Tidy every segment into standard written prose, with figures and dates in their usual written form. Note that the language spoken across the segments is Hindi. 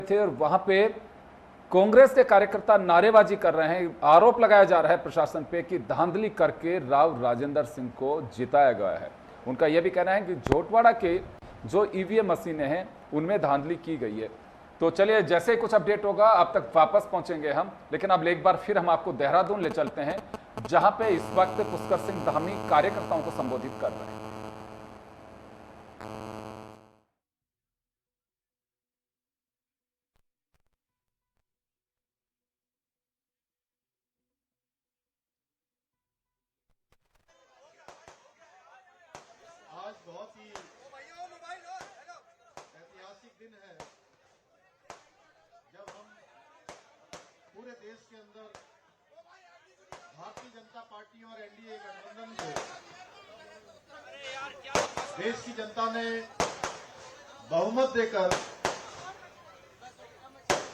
थे और वहां पे कांग्रेस के कार्यकर्ता नारेबाजी कर रहे हैं। आरोप लगाया जा रहा है प्रशासन पे कि धांधली करके राव राजेंद्र सिंह को जिताया गया है। उनका यह भी कहना है कि झोटवाड़ा के जो ईवीएम मशीनें हैं उनमें धांधली की गई है। तो चलिए, जैसे ही कुछ अपडेट होगा अब तक वापस पहुंचेंगे हम, लेकिन अब एक बार फिर हम आपको देहरादून ले चलते हैं, जहां पे इस वक्त पुष्कर सिंह धामी कार्यकर्ताओं को संबोधित कर रहे हैं। आज बहुत ही ऐतिहासिक दिन है जब हम पूरे देश के अंदर भारतीय जनता पार्टी और एनडीए गठबंधन को देश की जनता ने बहुमत देकर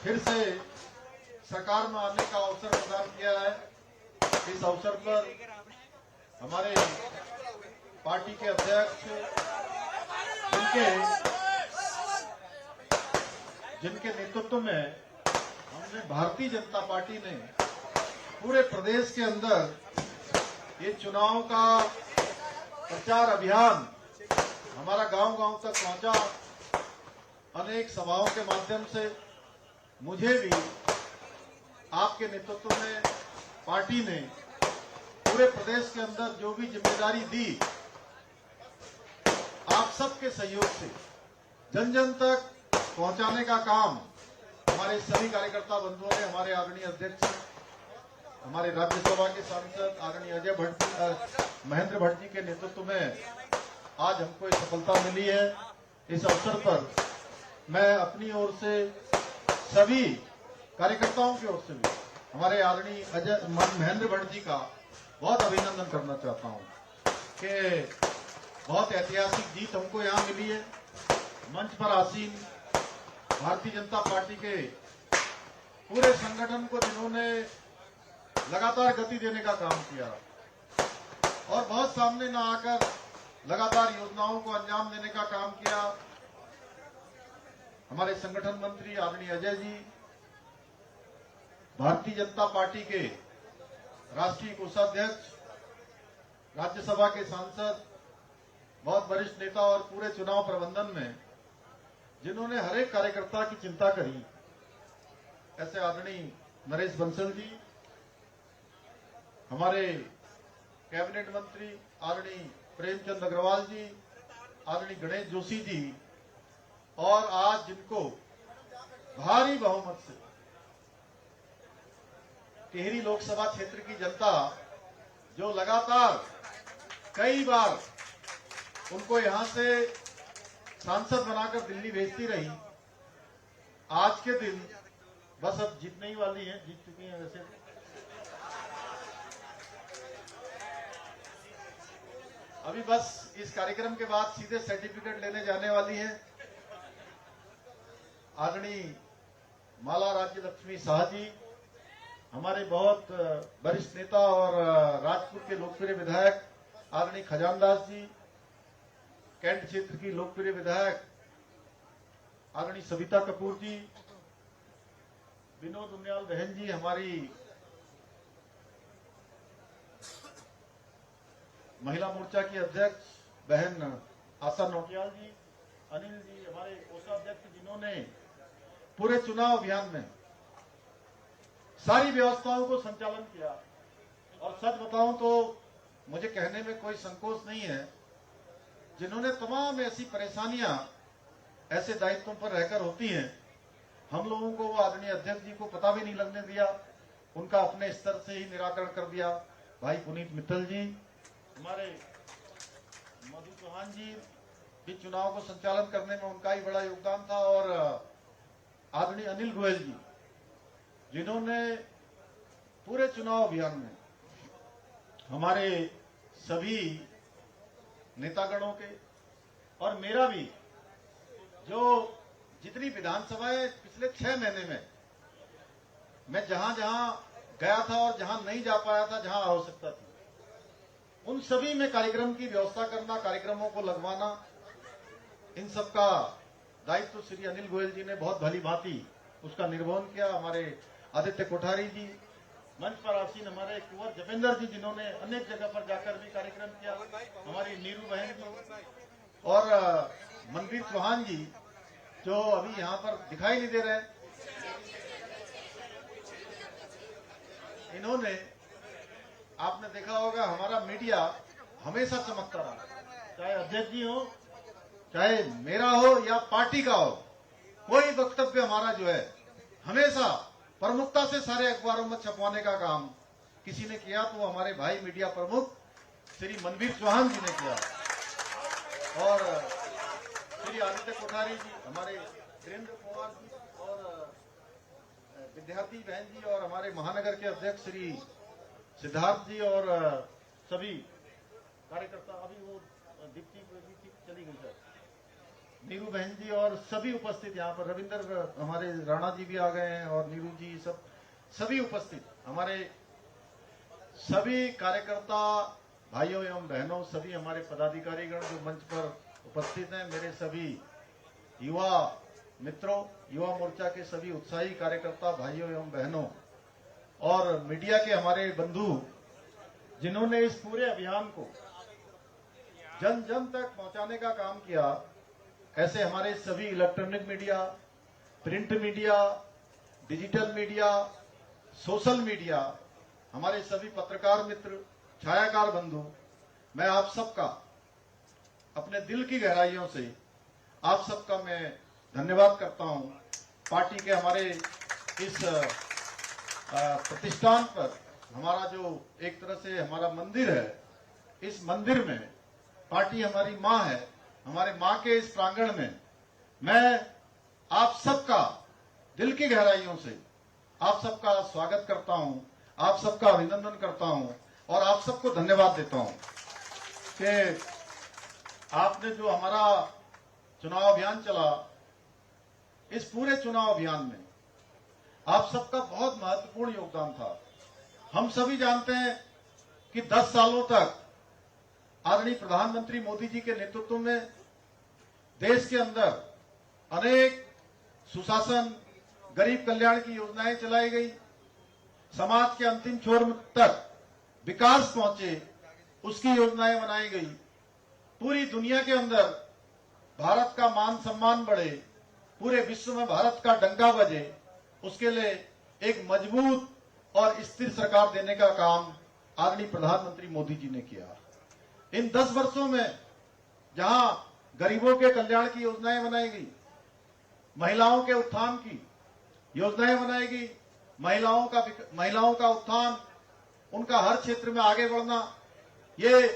फिर से सरकार में आने का अवसर प्रदान किया है। इस अवसर पर हमारे पार्टी के अध्यक्ष जिनके नेतृत्व में हमने भारतीय जनता पार्टी ने पूरे प्रदेश के अंदर ये चुनाव का प्रचार अभियान हमारा गांव-गांव तक पहुंचा। अनेक सभाओं के माध्यम से मुझे भी आपके नेतृत्व में पार्टी ने पूरे प्रदेश के अंदर जो भी जिम्मेदारी दी, आप सबके सहयोग से जन जन तक पहुंचाने का काम हमारे सभी कार्यकर्ता बंधुओं ने, हमारे आदरणीय अध्यक्ष, हमारे राज्यसभा के सांसद आदरणीय महेंद्र भट्ट जी के नेतृत्व में आज हमको ये सफलता मिली है। इस अवसर पर मैं अपनी ओर से सभी कार्यकर्ताओं की ओर से भी हमारे आदरणीय महेंद्र भट्ट जी का बहुत अभिनंदन करना चाहता हूं कि बहुत ऐतिहासिक जीत हमको यहाँ मिली है। मंच पर आसीन भारतीय जनता पार्टी के पूरे संगठन को जिन्होंने लगातार गति देने का काम किया और बहुत सामने न आकर लगातार योजनाओं को अंजाम देने का काम किया, हमारे संगठन मंत्री आदरणीय अजय जी, भारतीय जनता पार्टी के राष्ट्रीय कोषाध्यक्ष, राज्यसभा के सांसद, बहुत वरिष्ठ नेता और पूरे चुनाव प्रबंधन में जिन्होंने हर एक कार्यकर्ता की चिंता करी, ऐसे आदरणीय नरेश बंसल जी, हमारे कैबिनेट मंत्री आदरणीय प्रेमचंद अग्रवाल जी, आदरणीय गणेश जोशी जी, और आज जिनको भारी बहुमत से टिहरी लोकसभा क्षेत्र की जनता जो लगातार कई बार उनको यहां से सांसद बनाकर दिल्ली भेजती रही, आज के दिन बस अब जीतने ही वाली हैं, जीत चुकी हैं वैसे। अभी बस इस कार्यक्रम के बाद सीधे सर्टिफिकेट लेने जाने वाली हैं। आदरणीय माला राज्य लक्ष्मी शाह जी, हमारे बहुत वरिष्ठ नेता और राजपुर के लोकप्रिय विधायक आदरणीय खजानदास जी, कैंट क्षेत्र की लोकप्रिय विधायक आदरणीय सविता कपूर जी, विनोद उनियाल बहन जी, हमारी महिला मोर्चा की अध्यक्ष बहन आशा नौटियाल जी, अनिल जी, हमारे कोषाध्यक्ष, जिन्होंने पूरे चुनाव अभियान में सारी व्यवस्थाओं को संचालन किया। और सच बताऊं तो मुझे कहने में कोई संकोच नहीं है, जिन्होंने तमाम ऐसी परेशानियां ऐसे दायित्वों पर रहकर होती हैं, हम लोगों को वो आदरणीय अध्यक्ष जी को पता भी नहीं लगने दिया, उनका अपने स्तर से ही निराकरण कर दिया। भाई पुनीत मित्तल जी, हमारे मधु चौहान जी भी चुनाव को संचालन करने में उनका ही बड़ा योगदान था, और आदरणीय अनिल गोयल जी, जिन्होंने पूरे चुनाव अभियान में हमारे सभी नेतागणों के और मेरा भी, जो जितनी विधानसभाएं पिछले 6 महीने में मैं जहां जहां गया था और जहां नहीं जा पाया था, जहां आवश्यकता थी, उन सभी में कार्यक्रम की व्यवस्था करना, कार्यक्रमों को लगवाना, इन सब का दायित्व श्री अनिल गोयल जी ने बहुत भली भांति उसका निर्वहन किया। हमारे आदित्य कोठारी जी, मंच पर आसीन हमारे कुंवर जपेंद्र जी, जिन्होंने अनेक जगह पर जाकर भी कार्यक्रम किया, हमारी नीरू बहन जी और मनवीर चौहान जी, जो अभी यहाँ पर दिखाई नहीं दे रहे। इन्होंने, आपने देखा होगा, हमारा मीडिया हमेशा चमकता रहा, चाहे अध्यक्ष जी हो, चाहे मेरा हो या पार्टी का हो, कोई वक्तव्य हमारा जो है हमेशा प्रमुखता से सारे अखबारों में छपवाने का काम किसी ने किया तो वो हमारे भाई मीडिया प्रमुख श्री मनवीर चौहान जी ने किया, और श्री आदित्य कोठारी जी, हमारे वीरेंद्र पवार जी और विद्यार्थी बहन जी और हमारे महानगर के अध्यक्ष श्री सिद्धार्थ जी और सभी कार्यकर्ता, अभी वो दीप्ति चली गई सर, नीरू बहन जी और सभी उपस्थित यहाँ पर, रविंदर हमारे राणा जी भी आ गए हैं और नीरू जी, सभी उपस्थित हमारे सभी कार्यकर्ता भाइयों एवं बहनों, सभी हमारे पदाधिकारीगण जो मंच पर उपस्थित हैं, मेरे सभी युवा मित्रों, युवा मोर्चा के सभी उत्साही कार्यकर्ता भाइयों एवं बहनों और मीडिया के हमारे बंधु, जिन्होंने इस पूरे अभियान को जन जन तक पहुंचाने का काम किया, ऐसे हमारे सभी electronic media, print media, digital media, social media, हमारे सभी पत्रकार मित्र, छायाकार बंधु, मैं आप सबका अपने दिल की गहराइयों से आप सबका मैं धन्यवाद करता हूं। पार्टी के हमारे इस प्रतिष्ठान पर हमारा जो एक तरह से हमारा मंदिर है, इस मंदिर में पार्टी हमारी मां है, हमारे मां के इस प्रांगण में मैं आप सबका दिल की गहराइयों से आप सबका स्वागत करता हूं, आप सबका अभिनंदन करता हूं और आप सबको धन्यवाद देता हूं कि आपने जो हमारा चुनाव अभियान चला, इस पूरे चुनाव अभियान में आप सबका बहुत महत्वपूर्ण योगदान था। हम सभी जानते हैं कि 10 सालों तक आदरणीय प्रधानमंत्री मोदी जी के नेतृत्व में देश के अंदर अनेक सुशासन, गरीब कल्याण की योजनाएं चलाई गई, समाज के अंतिम छोर तक विकास पहुंचे उसकी योजनाएं बनाई गई, पूरी दुनिया के अंदर भारत का मान सम्मान बढ़े, पूरे विश्व में भारत का डंका बजे, उसके लिए एक मजबूत और स्थिर सरकार देने का काम आदरणीय प्रधानमंत्री मोदी जी ने किया। इन 10 वर्षों में जहां गरीबों के कल्याण की योजनाएं बनाई गई, महिलाओं के उत्थान की योजनाएं बनाई गई, महिलाओं का उत्थान, उनका हर क्षेत्र में आगे बढ़ना, ये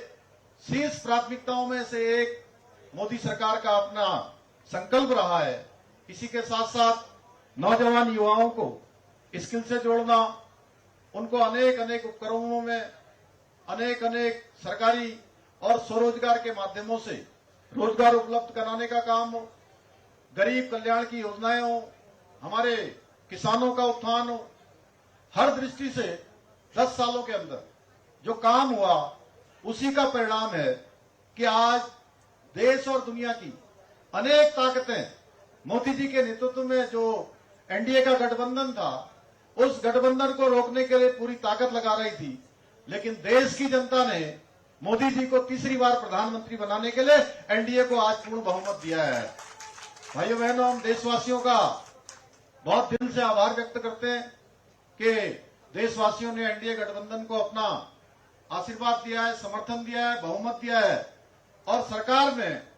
शीर्ष प्राथमिकताओं में से एक मोदी सरकार का अपना संकल्प रहा है। इसी के साथ साथ नौजवान युवाओं को स्किल से जोड़ना, उनको अनेक अनेक उपक्रमों में अनेक अनेक सरकारी और स्वरोजगार के माध्यमों से रोजगार उपलब्ध कराने का काम हो, गरीब कल्याण की योजनाएं हो, हमारे किसानों का उत्थान हो, हर दृष्टि से 10 सालों के अंदर जो काम हुआ उसी का परिणाम है कि आज देश और दुनिया की अनेक ताकतें मोदी जी के नेतृत्व में जो एनडीए का गठबंधन था, उस गठबंधन को रोकने के लिए पूरी ताकत लगा रही थी, लेकिन देश की जनता ने मोदी जी को तीसरी बार प्रधानमंत्री बनाने के लिए एनडीए को आज पूर्ण बहुमत दिया है। भाइयों बहनों, हम देशवासियों का बहुत दिल से आभार व्यक्त करते हैं कि देशवासियों ने एनडीए गठबंधन को अपना आशीर्वाद दिया है, समर्थन दिया है, बहुमत दिया है और सरकार में